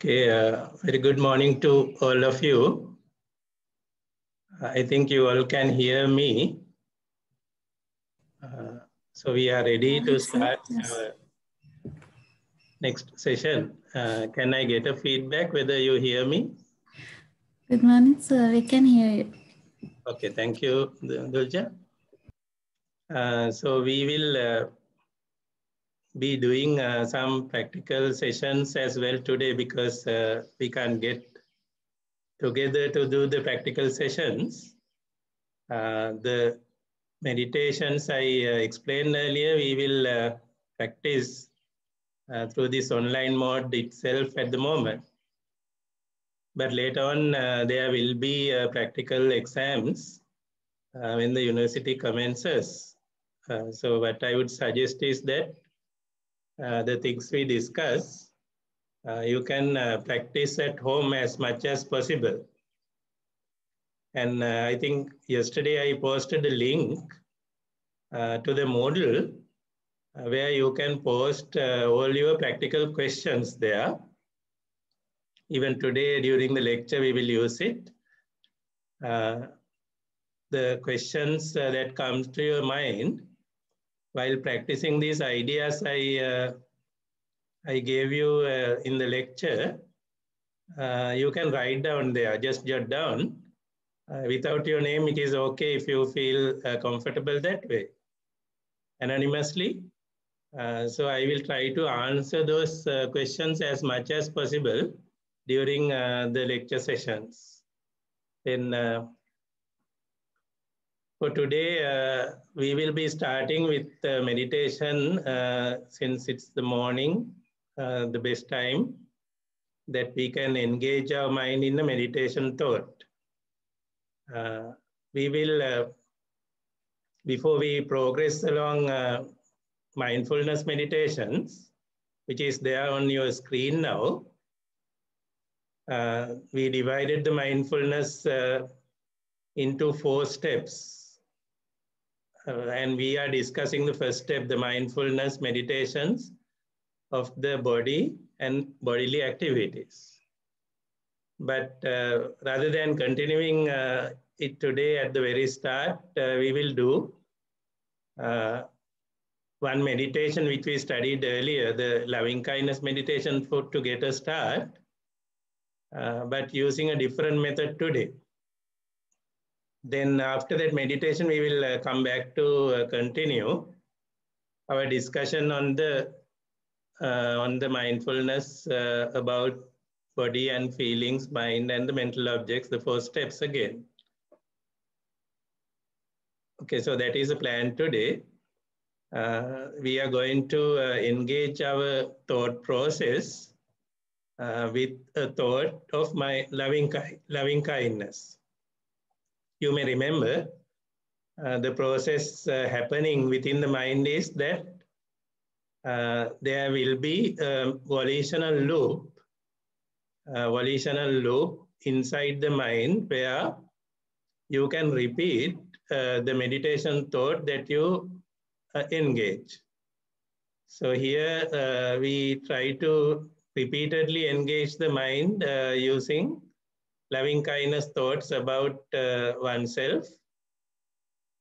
Okay, very good morning to all of you. I think you all can hear me. So we are ready to start our next session. Can I get a feedback whether you hear me? Good morning, sir. We can hear you. Okay, thank you, Dulja. So we will be doing some practical sessions as well today because we can't get together to do the practical sessions. The meditations I explained earlier, we will practice through this online mode itself at the moment. But later on, there will be practical exams when the university commences. So what I would suggest is that the things we discuss, you can practice at home as much as possible. And I think yesterday I posted a link to the module where you can post all your practical questions there. Even today during the lecture, we will use it. The questions that comes to your mind while practicing these ideas I gave you in the lecture, you can write down there, just jot down. Without your name, it is okay if you feel comfortable that way, anonymously. So I will try to answer those questions as much as possible during the lecture sessions. Then for today, we will be starting with meditation since it's the morning, the best time that we can engage our mind in the meditation thought. We will, before we progress along mindfulness meditations, which is there on your screen now, we divided the mindfulness into 4 steps. And we are discussing the first step, the mindfulness meditations of the body and bodily activities. But rather than continuing it today at the very start, we will do one meditation which we studied earlier, the loving kindness meditation to get a start, but using a different method today. Then after that meditation, we will come back to continue our discussion on the mindfulness about body and feelings, mind and the mental objects, the 4 steps again. Okay, so that is the plan today. We are going to engage our thought process with a thought of my loving kindness. You may remember the process happening within the mind is that there will be a volitional loop inside the mind where you can repeat the meditation thought that you engage. So here we try to repeatedly engage the mind using loving kindness thoughts about oneself,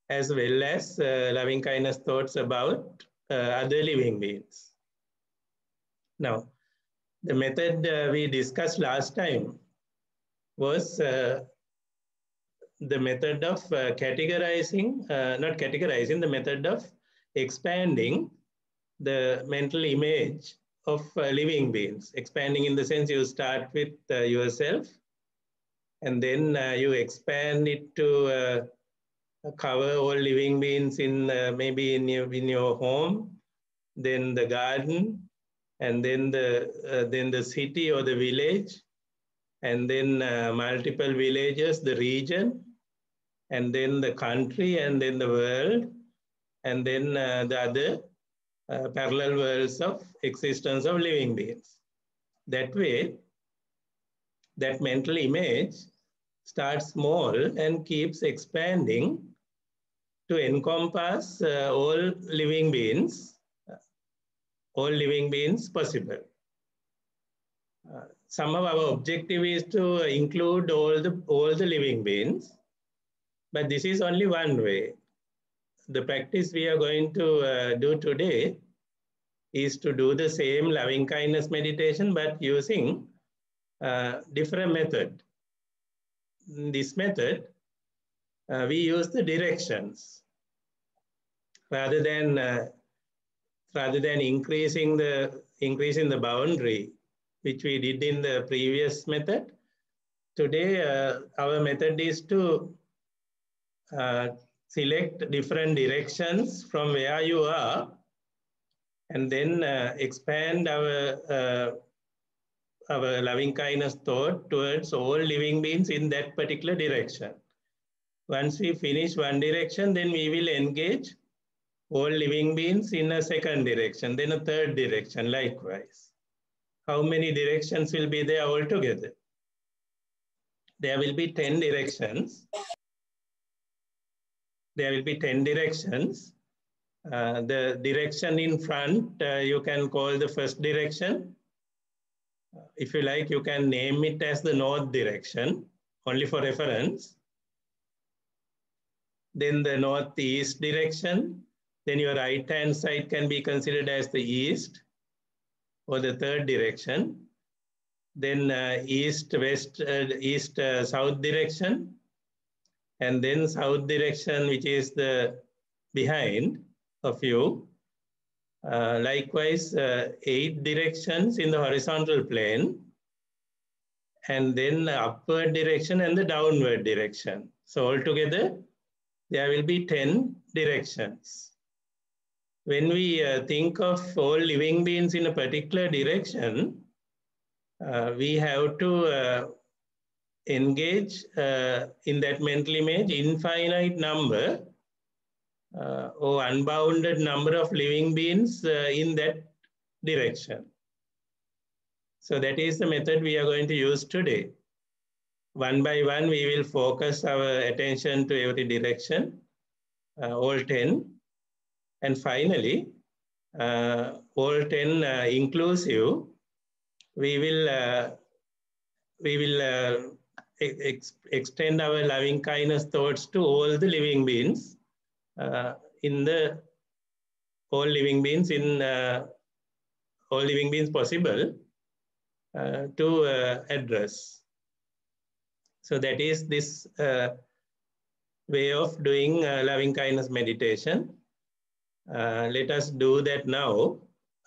as well as loving kindness thoughts about other living beings. Now, the method we discussed last time was the method of the method of expanding the mental image of living beings. Expanding in the sense you start with yourself, and then you expand it to cover all living beings in maybe in your home, then the garden, and then the city or the village, and then multiple villages, the region, and then the country, and then the world, and then the other parallel worlds of existence of living beings. That way, that mental image starts small and keeps expanding to encompass all living beings possible. somehow our objective is to include all the living beings, but this is only one way. The practice we are going to do today is to do the same loving kindness meditation, but using different method. In this method, we use the directions rather than increasing the boundary, which we did in the previous method. Today, our method is to select different directions from where you are, and then expand our loving kindness thought towards all living beings in that particular direction. Once we finish one direction, then we will engage all living beings in a second direction, then a third direction, likewise. How many directions will be there altogether? There will be 10 directions. There will be 10 directions. The direction in front, you can call the first direction. If you like, you can name it as the north direction, only for reference. Then the northeast direction. Then your right-hand side can be considered as the east, or the third direction. Then east-west, east-south direction. And then south direction, which is the behind of you. Likewise, 8 directions in the horizontal plane, and then the upward direction and the downward direction. So altogether, there will be 10 directions. When we think of all living beings in a particular direction, we have to engage in that mental image infinite number or unbounded number of living beings in that direction. So that is the method we are going to use today. One by one, we will focus our attention to every direction, all 10. And finally, all 10 inclusive, we will extend our loving kindness thoughts to all the living beings in the all living beings in all living beings possible to address. So that is this way of doing loving kindness meditation. Let us do that now.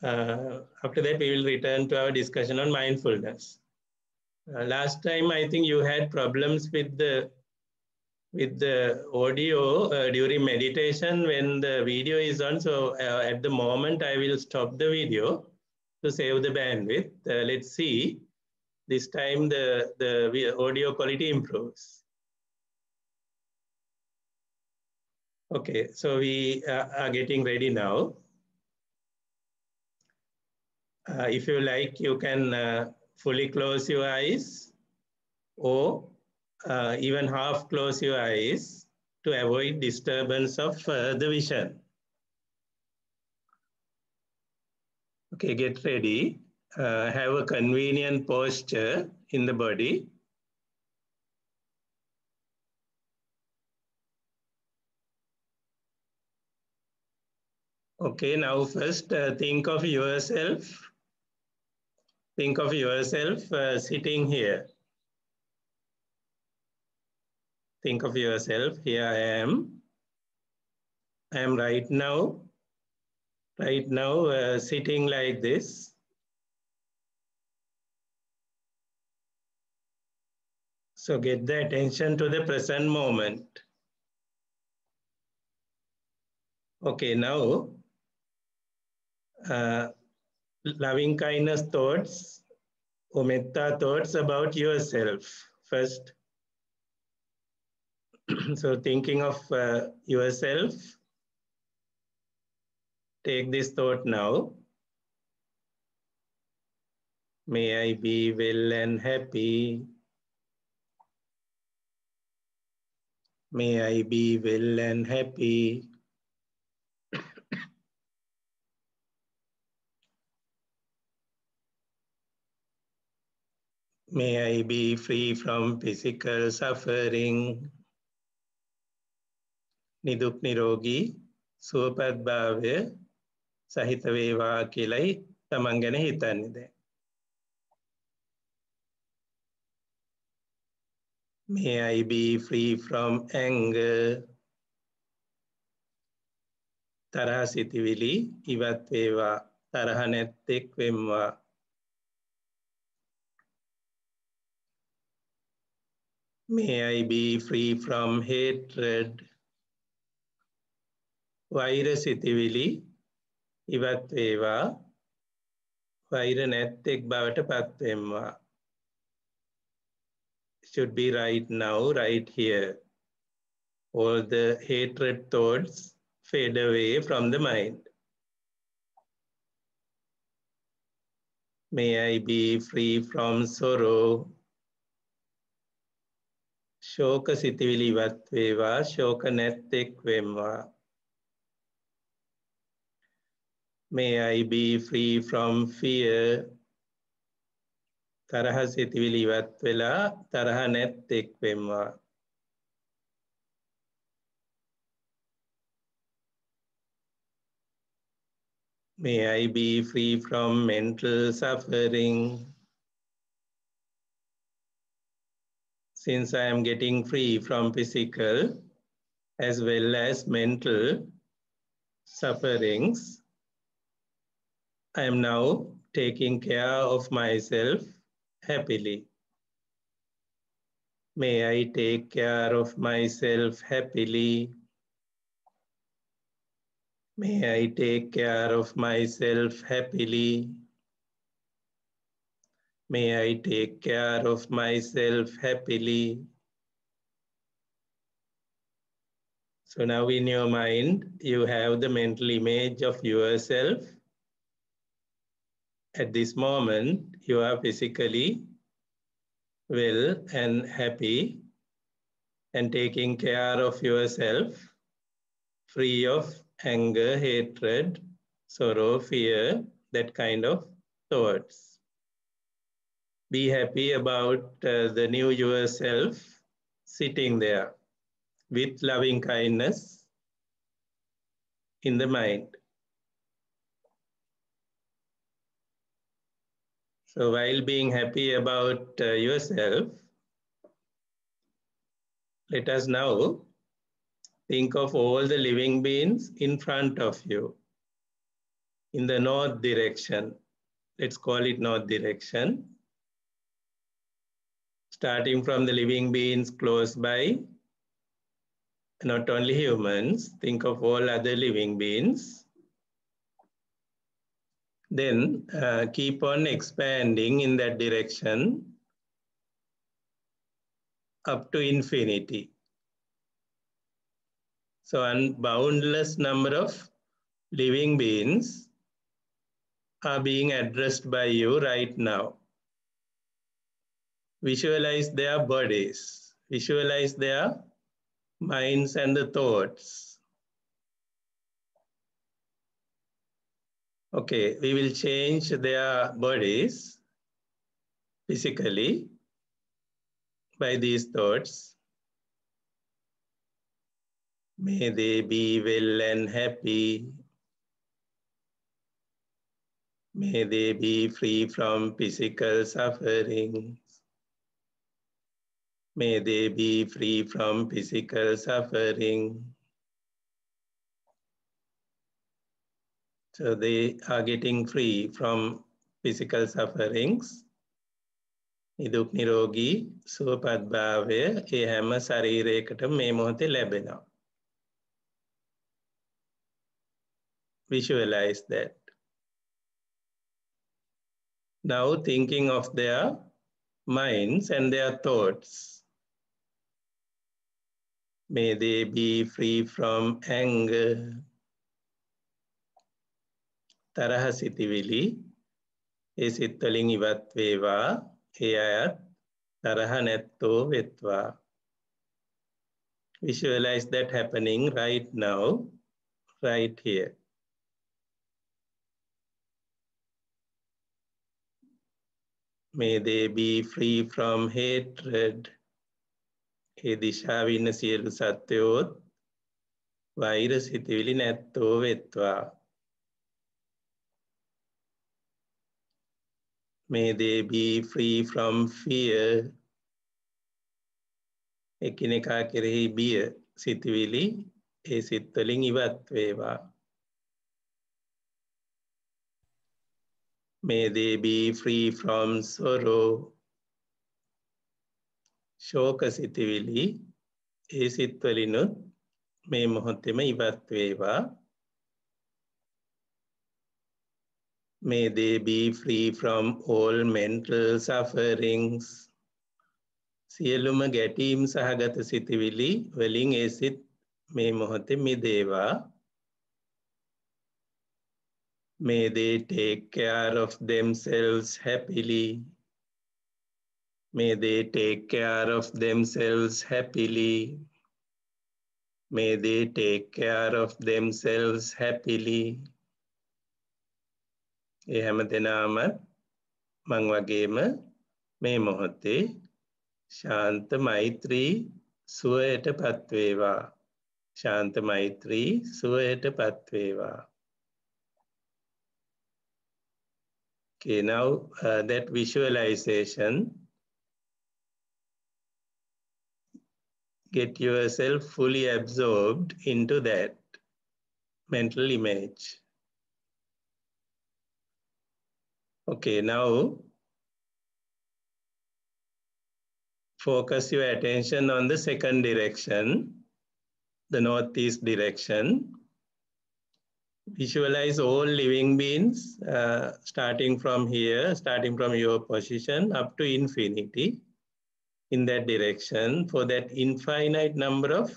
After that, we will return to our discussion on mindfulness. Last time, I think you had problems with the audio during meditation when the video is on. So at the moment, I will stop the video to save the bandwidth. Let's see. This time, the audio quality improves. Okay, so we are getting ready now. If you like, you can fully close your eyes or even half close your eyes to avoid disturbance of the vision. Okay, get ready. Have a convenient posture in the body. Okay, now first think of yourself. Think of yourself sitting here. Think of yourself, here I am. I am right now sitting like this. So get the attention to the present moment. Okay, now loving kindness thoughts or metta thoughts about yourself first. So thinking of yourself, take this thought now. May I be well and happy. May I be well and happy. May I be free from physical suffering. නිදුක් නිරෝගී සුවපත් භාවය සහිත වේවා කියලයි තමන් ගැන හිතන්නේ දැන්. May I be free from anger. තරහ සිතිවිලි ඉවත් වේවා තරහ නැත්තෙක් වෙම්වා. May I be free from hatred. වෛර සිතිවිලි ඉවත් වේවා වෛර නැත්තෙක් බවට පත් වෙම්වා. Should be right now, right here. All the hatred thoughts fade away from the mind. May I be free from sorrow. ශෝක සිතිවිලි ඉවත් වේවා ශෝක නැත්තෙක් වෙම්වා. May I be free from fear. තරහ සිතිවිලි ඉවත් වෙලා තරහ නැත්තෙක් වෙම්වා. May I be free from mental suffering. Since I am getting free from physical as well as mental sufferings, I am now taking care of myself happily. May I take care of myself happily. May I take care of myself happily. May I take care of myself happily. So now in your mind, you have the mental image of yourself. At this moment, you are physically well and happy and taking care of yourself, free of anger, hatred, sorrow, fear, that kind of thoughts. Be happy about the new yourself sitting there with loving kindness in the mind. So while being happy about yourself, let us now think of all the living beings in front of you in the north direction. Let's call it north direction. Starting from the living beings close by, not only humans, think of all other living beings. Then keep on expanding in that direction up to infinity. So a boundless number of living beings are being addressed by you right now. Visualize their bodies, visualize their minds and the thoughts. Okay, we will change their bodies physically by these thoughts. May they be well and happy. May they be free from physical sufferings. May they be free from physical suffering. So they are getting free from physical sufferings. නිදුක් නිරෝගී සුවපත් භාවය ඒ හැම ශරීරයකටම මේ මොහොතේ ලැබෙනවා. Visualize that. Now thinking of their minds and their thoughts. May they be free from anger. තරහ සිතිවිලි ඒ සිත් වලින් ඉවත් වේවා. ඒ අයත් තරහ නැත්තෝ වෙත්වා. Visualize that happening right now, right here. May they be free from hatred. ඒ දිශාවේ ඉන්න සියලු සත්වයෝත් වෛර සිතිවිලි නැත්තෝ වෙත්වා. May they be free from fear. එකිනෙකා කෙරෙහි බිය සිතිවිලි ඒ සිත්වලින් ඉවත් වේවා. May they be free from sorrow. ශෝක සිතිවිලි ඒ සිත්වලිනුත් මේ මොහොතේම ඉවත් වේවා. May they be free from all mental sufferings. සියලුම ගැටීම් සහගත සිතිවිලි වලින් ඒ සිත් මේ මොහොතේ මිදේවා. May they take care of themselves happily. May they take care of themselves happily. May they take care of themselves happily. ඒ හැම දෙනාම මං වගේම මේ මොහොතේ ශාන්ත මෛත්‍රී සුවයට පත්වේවා. ශාන්ත මෛත්‍රී සුවයට පත්වේවා. Okay, now that visualization, get yourself fully absorbed into that mental image. Okay, now focus your attention on the second direction, the northeast direction. Visualize all living beings starting from here, starting from your position up to infinity in that direction for that infinite number of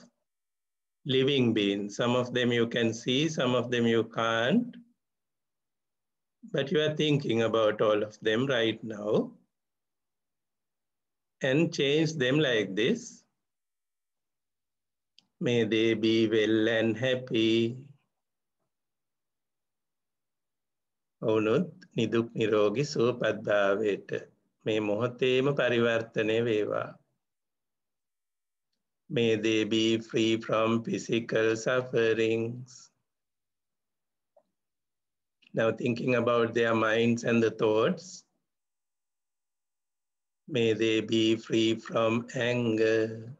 living beings. Some of them you can see, some of them you can't, but you are thinking about all of them right now and change them like this. May they be well and happy. ඔවුනුත් නිදුක් නිරෝගී සුවපත් භාවයට මේ මොහොතේම පරිවර්තනය වේවා. May they be free from physical sufferings. Now thinking about their minds and the thoughts, may they be free from anger.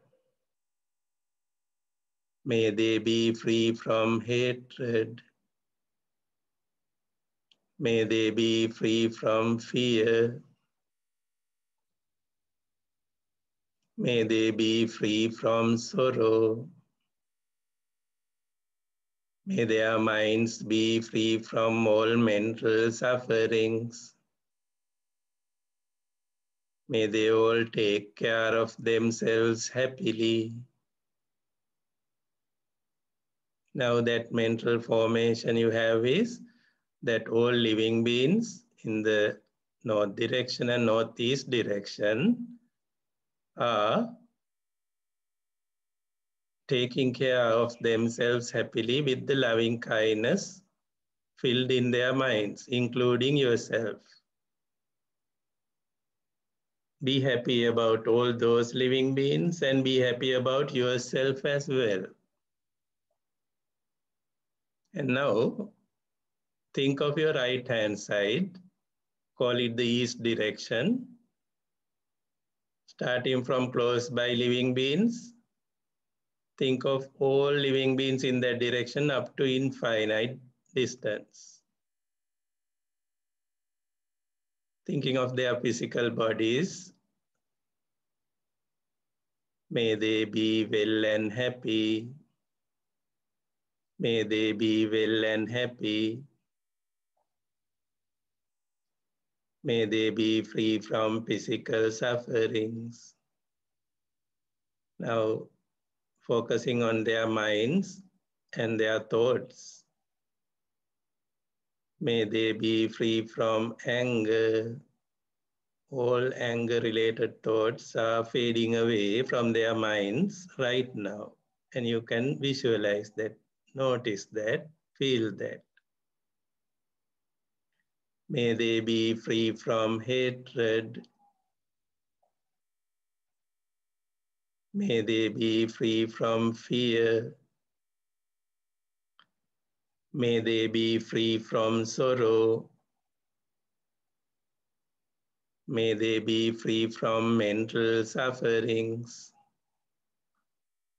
May they be free from hatred. May they be free from fear. May they be free from sorrow. May their minds be free from all mental sufferings. May they all take care of themselves happily. Now that mental formation you have is that all living beings in the north direction and northeast direction are taking care of themselves happily with the loving kindness filled in their minds, including yourself. Be happy about all those living beings and be happy about yourself as well. And now, think of your right hand side, call it the east direction, starting from close by living beings. Think of all living beings in that direction up to infinite distance. Thinking of their physical bodies, may they be well and happy. May they be well and happy. May they be free from physical sufferings. Now, focusing on their minds and their thoughts. May they be free from anger. All anger-related thoughts are fading away from their minds right now. And you can visualize that, notice that, feel that. May they be free from hatred. May they be free from fear. May they be free from sorrow. May they be free from mental sufferings.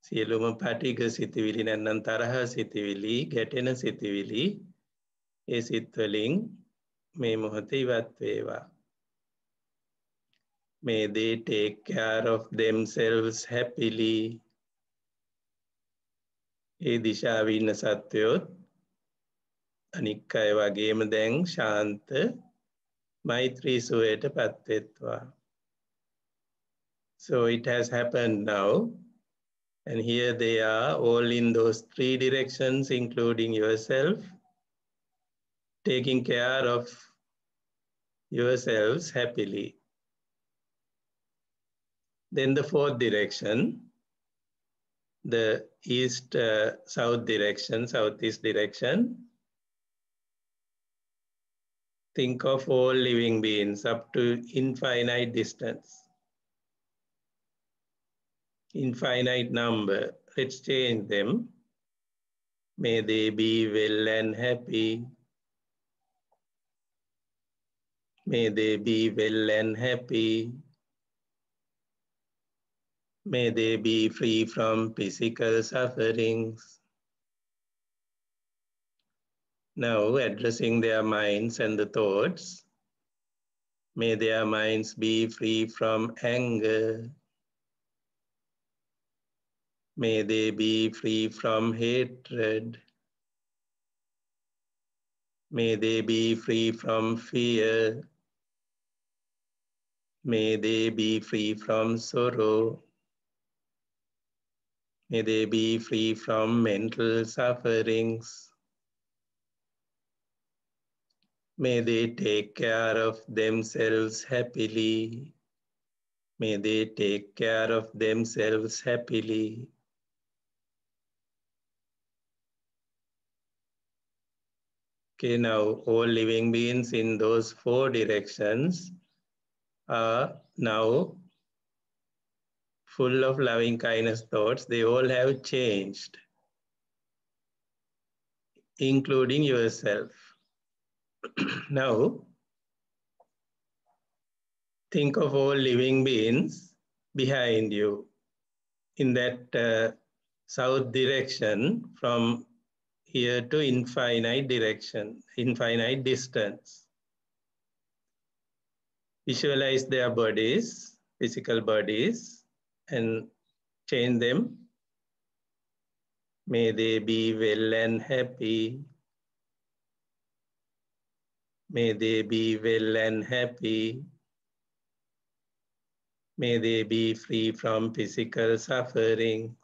සියලුම පටිඝ සිතවිලි නැත්නම් තරහ සිතවිලි, ගැටෙන සිතවිලි ඒ සිත්වලින් මේ මොහොතේ ඉවත් වේවා. May they take care of themselves happily. ඒ දිශාවේ ඉන්න සත්වයොත් අනික් අය වගේම දැන් ශාන්ත මෛත්‍රී සුවයට පත් වෙත්වා. So it has happened now. And here they are, all in those three directions, including yourself, taking care of yourselves happily. Then the fourth direction, the east, south direction, southeast direction. Think of all living beings up to infinite distance, infinite number. Let's change them. May they be well and happy. May they be well and happy. May they be free from physical sufferings. Now, addressing their minds and the thoughts, may their minds be free from anger. May they be free from hatred. May they be free from fear. May they be free from sorrow. May they be free from mental sufferings. May they take care of themselves happily. May they take care of themselves happily. Okay, now all living beings in those four directions are now full of loving kindness thoughts. They all have changed, including yourself. Now, think of all living beings behind you in that south direction, from here to infinite direction, infinite distance. Visualize their bodies, physical bodies, and change them. May they be well and happy. May they be well and happy. May they be free from physical suffering.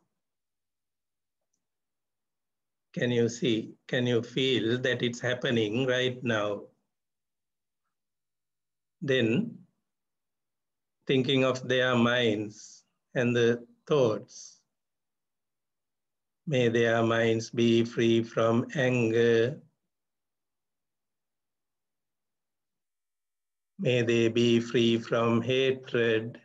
Can you see? Can you feel that it's happening right now? Then, thinking of their minds and the thoughts, may their minds be free from anger. May they be free from hatred.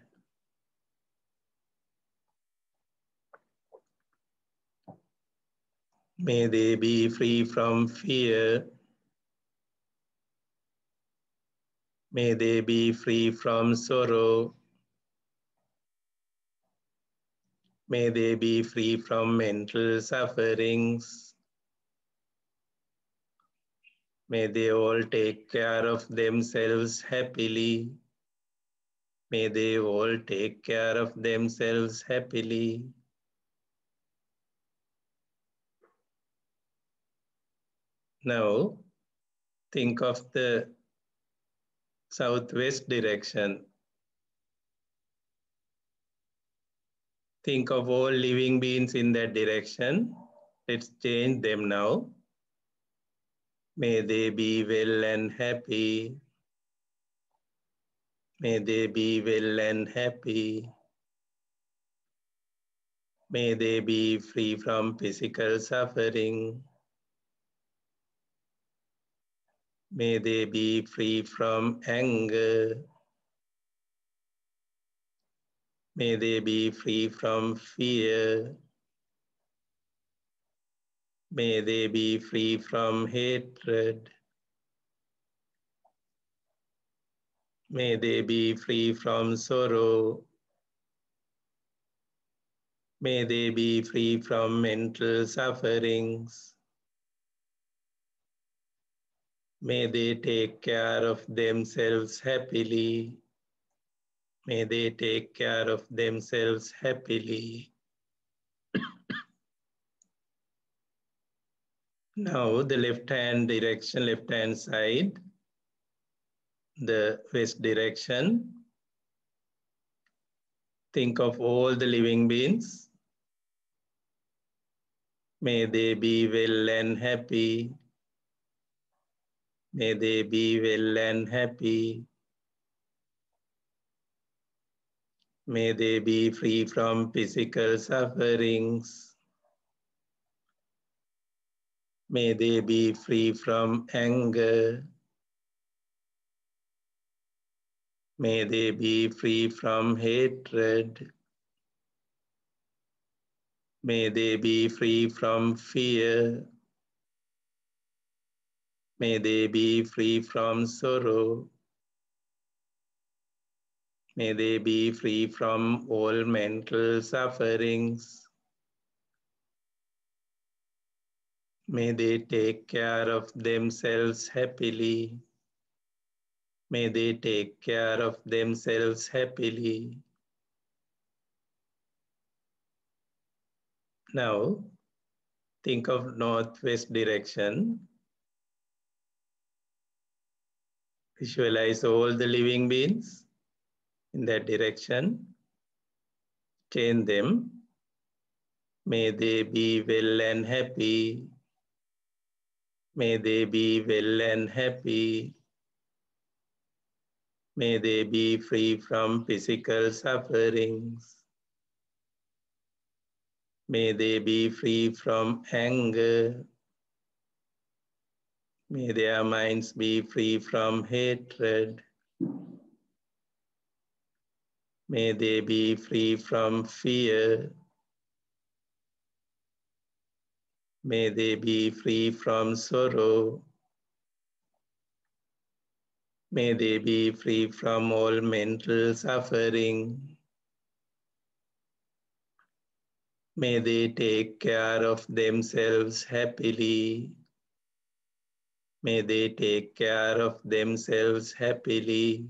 May they be free from fear. May they be free from sorrow. May they be free from mental sufferings. May they all take care of themselves happily. May they all take care of themselves happily. Now, think of the southwest direction. Think of all living beings in that direction. Let's change them now. May they be well and happy. May they be well and happy. May they be free from physical suffering. May they be free from anger. May they be free from fear. May they be free from hatred. May they be free from sorrow. May they be free from mental sufferings. May they take care of themselves happily. May they take care of themselves happily. Now the left-hand direction, left-hand side, the west direction. Think of all the living beings. May they be well and happy. May they be well and happy. May they be free from physical sufferings. May they be free from anger. May they be free from hatred. May they be free from fear. May they be free from sorrow. May they be free from all mental sufferings. May they take care of themselves happily. May they take care of themselves happily. Now, think of northwest direction. Visualize all the living beings in that direction. Train them. May they be well and happy. May they be well and happy. May they be free from physical sufferings. May they be free from anger. May their minds be free from hatred. May they be free from fear. May they be free from sorrow. May they be free from all mental suffering. May they take care of themselves happily. May they take care of themselves happily.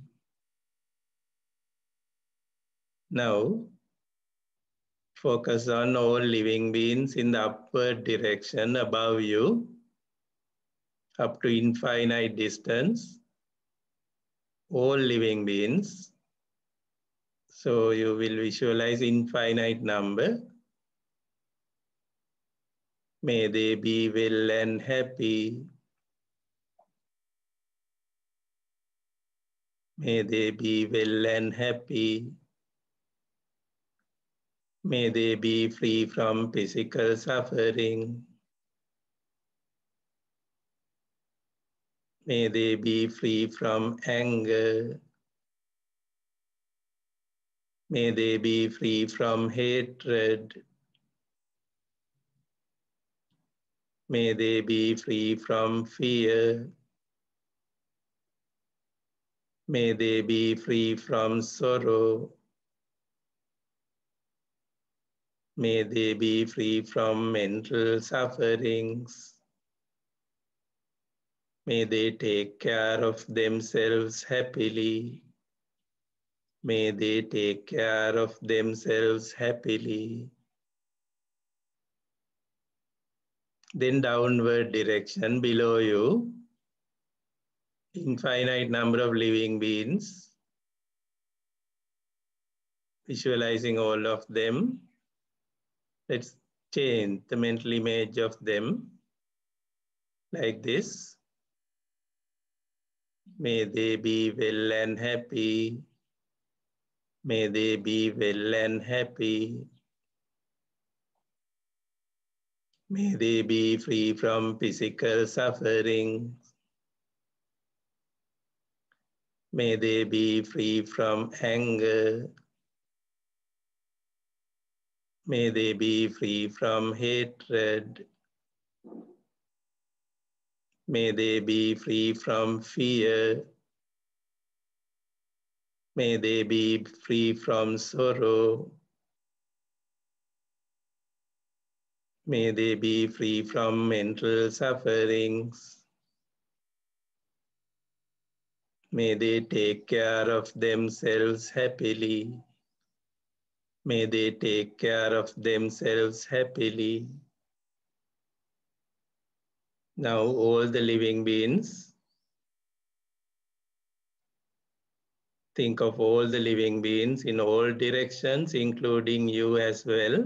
Now, focus on all living beings in the upward direction above you, up to infinite distance. All living beings. So you will visualize infinite number. May they be well and happy. May they be well and happy. May they be free from physical suffering. May they be free from anger. May they be free from hatred. May they be free from fear. May they be free from sorrow. May they be free from mental sufferings. May they take care of themselves happily. May they take care of themselves happily. Then downward direction below you, infinite number of living beings, visualizing all of them. Let's change the mental image of them like this. May they be well and happy. May they be well and happy. May they be free from physical suffering. May they be free from anger. May they be free from hatred. May they be free from fear. May they be free from sorrow. May they be free from mental sufferings. May they take care of themselves happily. May they take care of themselves happily. Now all the living beings, think of all the living beings in all directions, including you as well.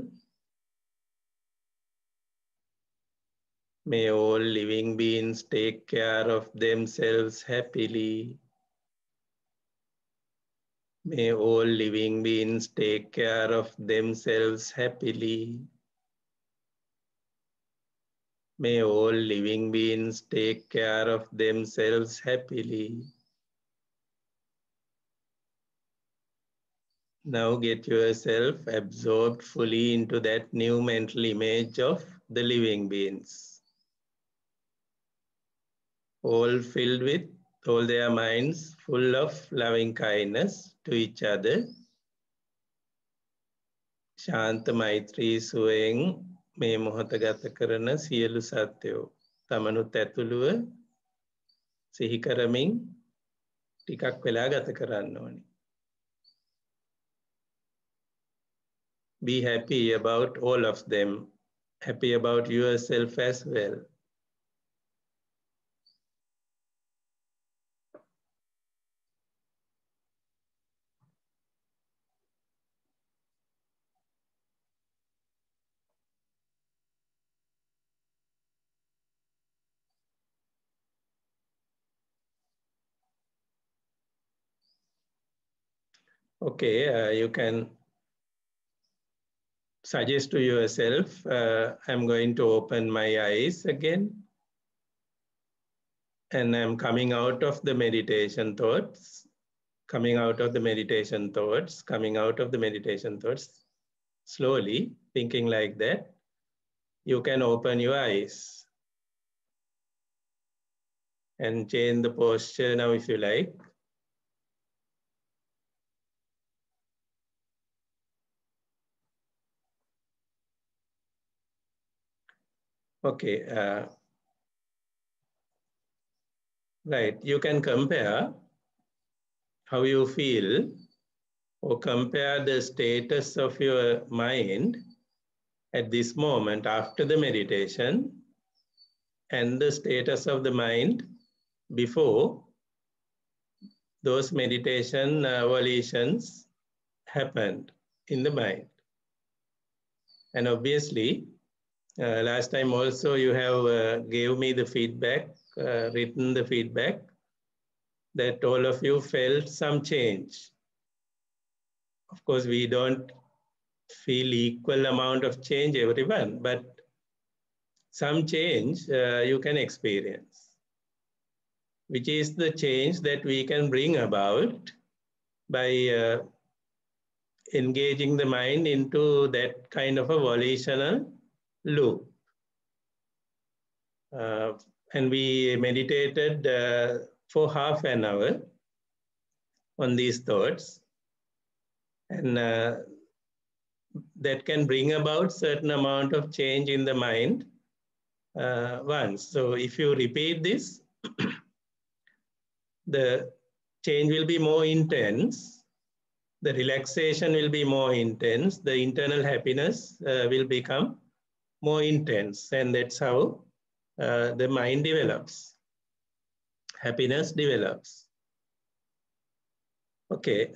May all living beings take care of themselves happily. May all living beings take care of themselves happily. May all living beings take care of themselves happily. Now get yourself absorbed fully into that new mental image of the living beings. All filled with all their minds full of loving kindness to each other. ශාන්ත මෛත්‍රී සුවයෙන් මේ මොහොත ගත කරන සියලු සත්වයෝ තමනුත් ඇතුළුව සිහි කරමින් ටිකක් වෙලා ගත කරන්න ඕනේ. Be happy about all of them. Happy about yourself as well. Okay, you can suggest to yourself, I'm going to open my eyes again. And I'm coming out of the meditation thoughts, coming out of the meditation thoughts, coming out of the meditation thoughts, slowly thinking like that. You can open your eyes and change the posture now if you like. Okay, right, you can compare how you feel or compare the status of your mind at this moment after the meditation and the status of the mind before those meditation volitions happened in the mind. And obviously, last time also you have gave me the feedback, written the feedback that all of you felt some change. Of course, we don't feel equal amount of change everyone, but some change you can experience, which is the change that we can bring about by engaging the mind into that kind of a volitional loop. And we meditated for half an hour on these thoughts, and that can bring about certain amount of change in the mind once. So if you repeat this, the change will be more intense, the relaxation will be more intense, the internal happiness will become more intense, and that's how the mind develops, happiness develops. Okay,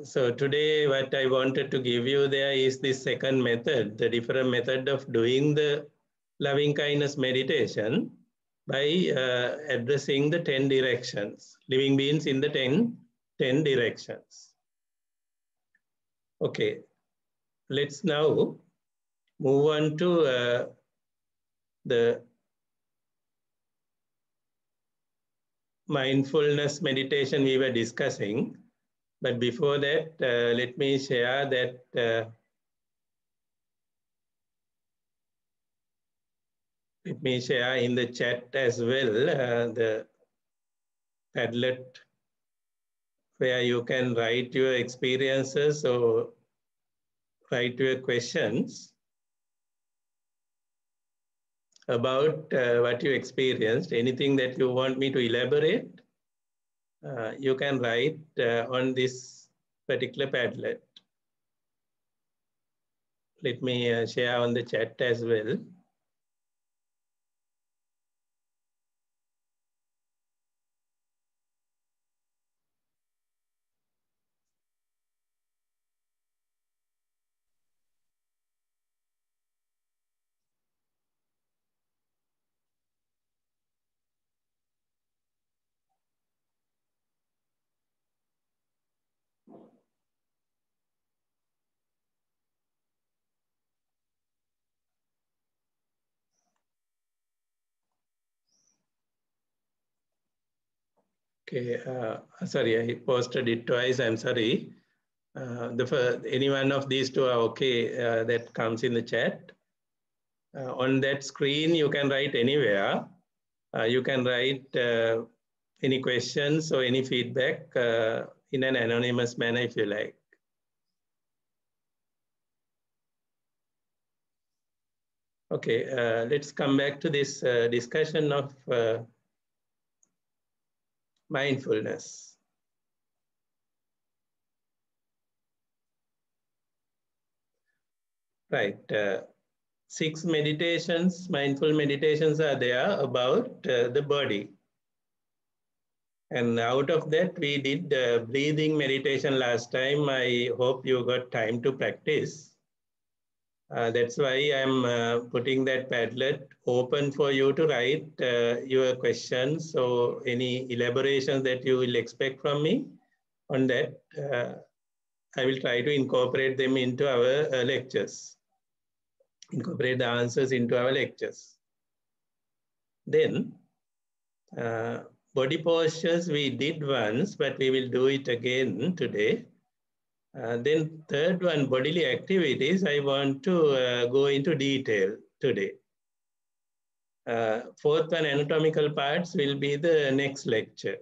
so today what I wanted to give you there is this second method, the different method of doing the loving kindness meditation by addressing the 10 directions, living beings in the 10 directions. Okay, let's now move on to the mindfulness meditation we were discussing. But before that, let me share that Let me share in the chat as well the Padlet where you can write your experiences or write your questions about what you experienced. Anything that you want me to elaborate, you can write on this particular Padlet. Let me share on the chat as well. Okay, sorry, I posted it twice. I'm sorry. Any one of these two are okay. That comes in the chat. On that screen, you can write anywhere. You can write any questions or any feedback in an anonymous manner if you like. Okay, let's come back to this discussion of mindfulness. Right. 6 meditations, mindful meditations are there about the body. And out of that, we did breathing meditation last time. I hope you got time to practice. That's why I'm putting that Padlet open for you to write your questions or any elaborations that you will expect from me on that. I will try to incorporate them into our lectures, incorporate the answers into our lectures. Then, body postures we did once, but we will do it again today. Then third one, bodily activities, I want to go into detail today. Fourth one, anatomical parts, will be the next lecture.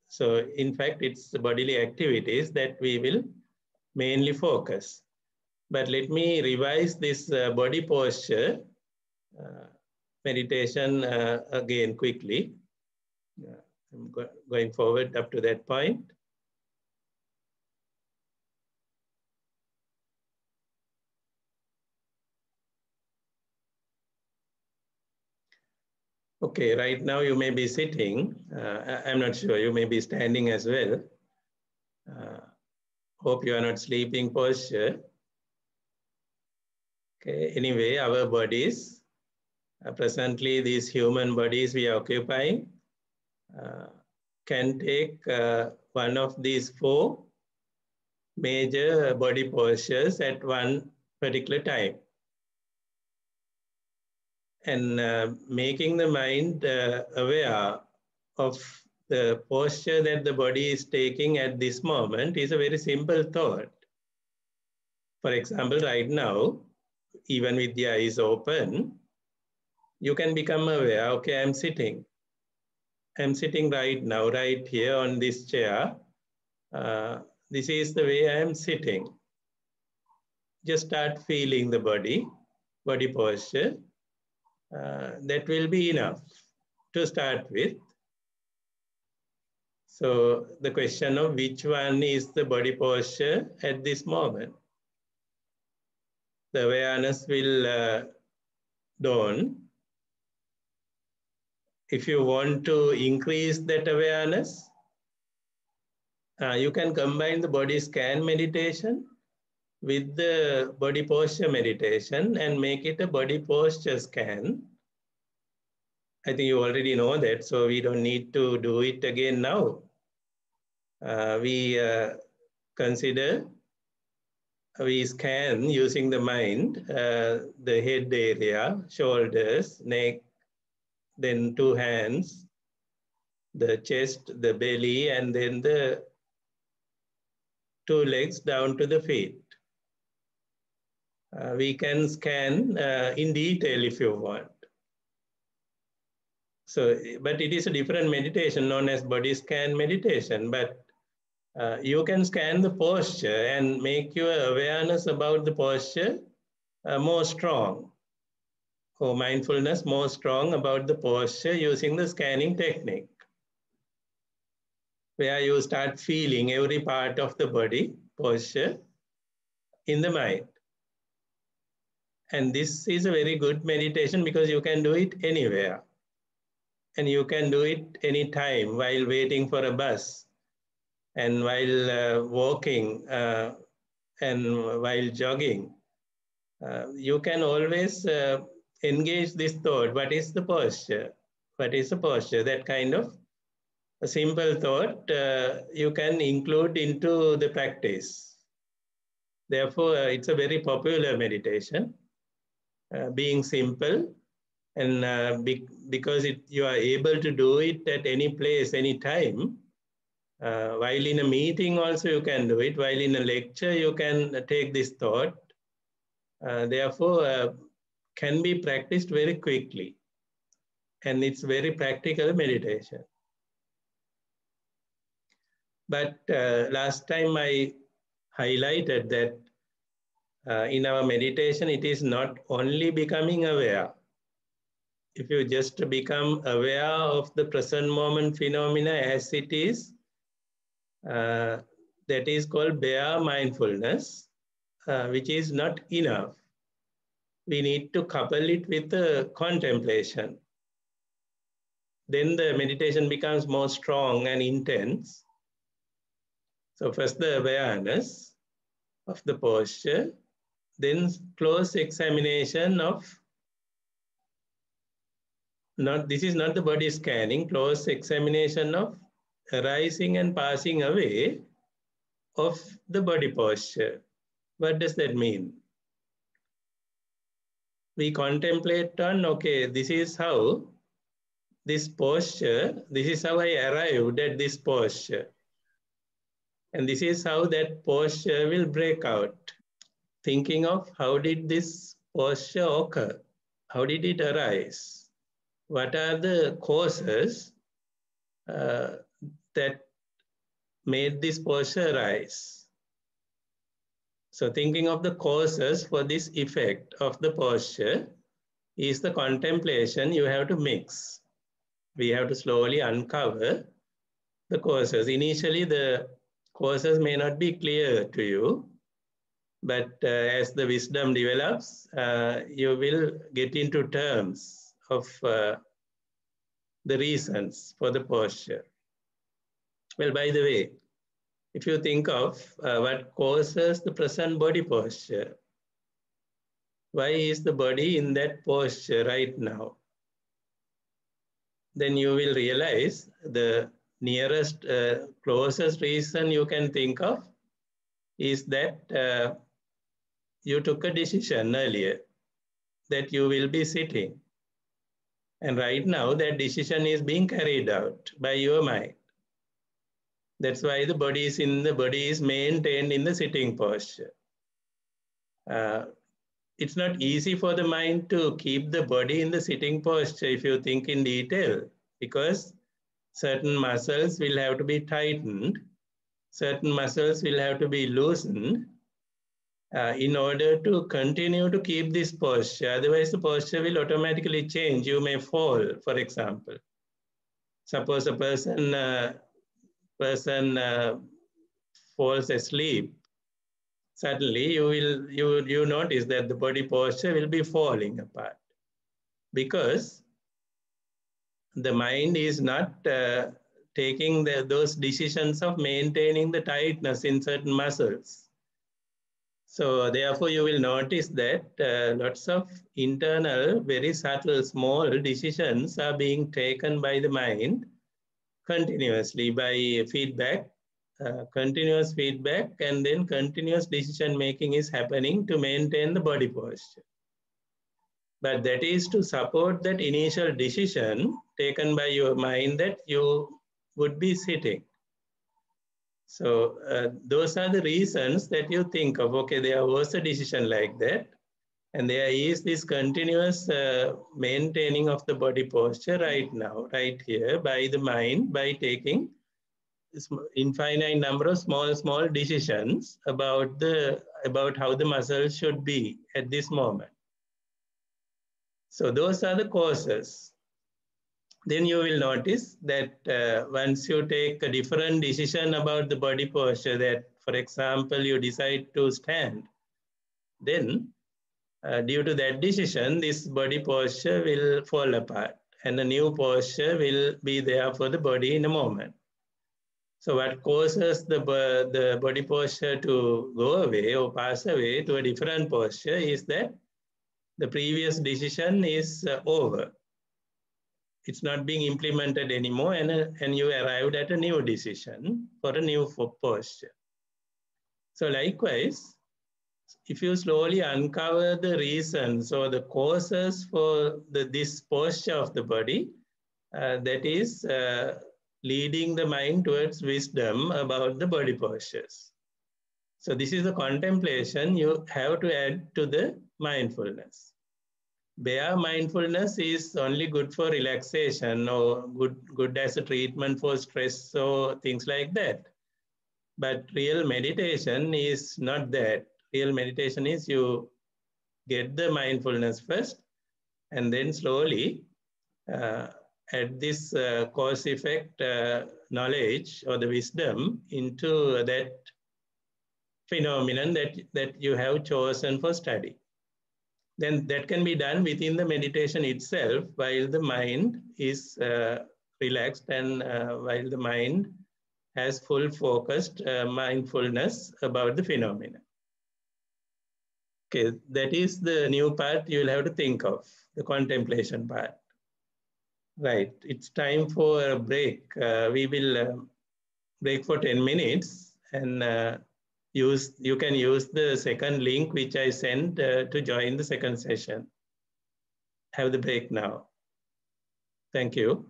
So in fact, it's the bodily activities that we will mainly focus. But let me revise this body posture meditation again quickly. I'm going forward up to that point. Okay, right now you may be sitting. I'm not sure, you may be standing as well. Hope you are not sleeping posture. Okay, anyway, our bodies, presently these human bodies we are occupying, can take one of these 4 major body postures at one particular time. And making the mind aware of the posture that the body is taking at this moment is a very simple thought. For example, right now, even with the eyes open, you can become aware, okay, I'm sitting. I'm sitting right now, right here on this chair. This is the way I am sitting. Just start feeling the body posture. That will be enough to start with. So the question of which one is the body posture at this moment. The awareness will dawn. If you want to increase that awareness, you can combine the body scan meditation with the body posture meditation and make it a body posture scan. I think you already know that, so we don't need to do it again now. We scan using the mind, the head area, shoulders, neck, then 2 hands, the chest, the belly, and then the 2 legs down to the feet. We can scan in detail if you want. So, but it is a different meditation known as body scan meditation. But you can scan the posture and make your awareness about the posture more strong, or mindfulness more strong about the posture using the scanning technique, where you start feeling every part of the body posture in the mind. And this is a very good meditation because you can do it anywhere. And you can do it anytime while waiting for a bus and while walking and while jogging. You can always engage this thought. What is the posture? What is the posture? That kind of a simple thought you can include into the practice. Therefore, it's a very popular meditation, being simple, and because you are able to do it at any place, any time. While in a meeting also you can do it. While in a lecture you can take this thought. Therefore, can be practiced very quickly, and it's very practical meditation. But last time I highlighted that in our meditation, it is not only becoming aware. If you just become aware of the present moment phenomena as it is, uh, that is called bare mindfulness, which is not enough. We need to couple it with contemplation. Then the meditation becomes more strong and intense. So first the awareness of the posture, then close examination of, not, this is not the body scanning, close examination of arising and passing away of the body posture. What does that mean? We contemplate on, okay, this is how this posture, this is how I arrived at this posture. And this is how that posture will break out. Thinking of how did this posture occur? How did it arise? What are the causes uh, that made this posture arise? So thinking of the causes for this effect of the posture is the contemplation you have to mix. We have to slowly uncover the causes. Initially, the causes may not be clear to you, but as the wisdom develops, you will get into terms of the reasons for the posture. Well, by the way, if you think of what causes the present body posture, why is the body in that posture right now? Then you will realize the nearest, closest reason you can think of is that you took a decision earlier that you will be sitting. And right now, that decision is being carried out by your mind. That's why the body is maintained in the sitting posture. Uh, it's not easy for the mind to keep the body in the sitting posture if you think in detail, because certain muscles will have to be tightened, certain muscles will have to be loosened in order to continue to keep this posture. Otherwise, the posture will automatically change. You may fall, for example. Suppose a person falls asleep. Suddenly, you notice that the body posture will be falling apart because the mind is not taking those decisions of maintaining the tightness in certain muscles. So therefore, you will notice that lots of internal, very subtle, small decisions are being taken by the mind continuously by feedback, continuous feedback, and then continuous decision making is happening to maintain the body posture. But that is to support that initial decision taken by your mind that you would be sitting. So those are the reasons that you think of, okay, there was a decision like that. And there is this continuous maintaining of the body posture right now, right here, by the mind, by taking infinite number of small decisions about how the muscles should be at this moment. So those are the causes. Then you will notice that once you take a different decision about the body posture, that for example you decide to stand, then due to that decision, this body posture will fall apart and a new posture will be there for the body in a moment. So what causes the body posture to go away or pass away to a different posture is that the previous decision is over. It's not being implemented anymore, and you arrived at a new decision for a new posture. So likewise, if you slowly uncover the reasons or the causes for this posture of the body, that is leading the mind towards wisdom about the body postures. So this is the contemplation you have to add to the mindfulness. Bare mindfulness is only good for relaxation or good as a treatment for stress or things like that. But real meditation is not that. Real meditation is you get the mindfulness first and then slowly add this cause effect knowledge or the wisdom into that phenomenon that you have chosen for study. Then that can be done within the meditation itself while the mind is relaxed and while the mind has full focused mindfulness about the phenomenon. Okay, that is the new part you will have to think of, the contemplation part. Right, it's time for a break. We will break for 10 minutes and you can use the second link which I sent to join the second session. Have the break now. Thank you.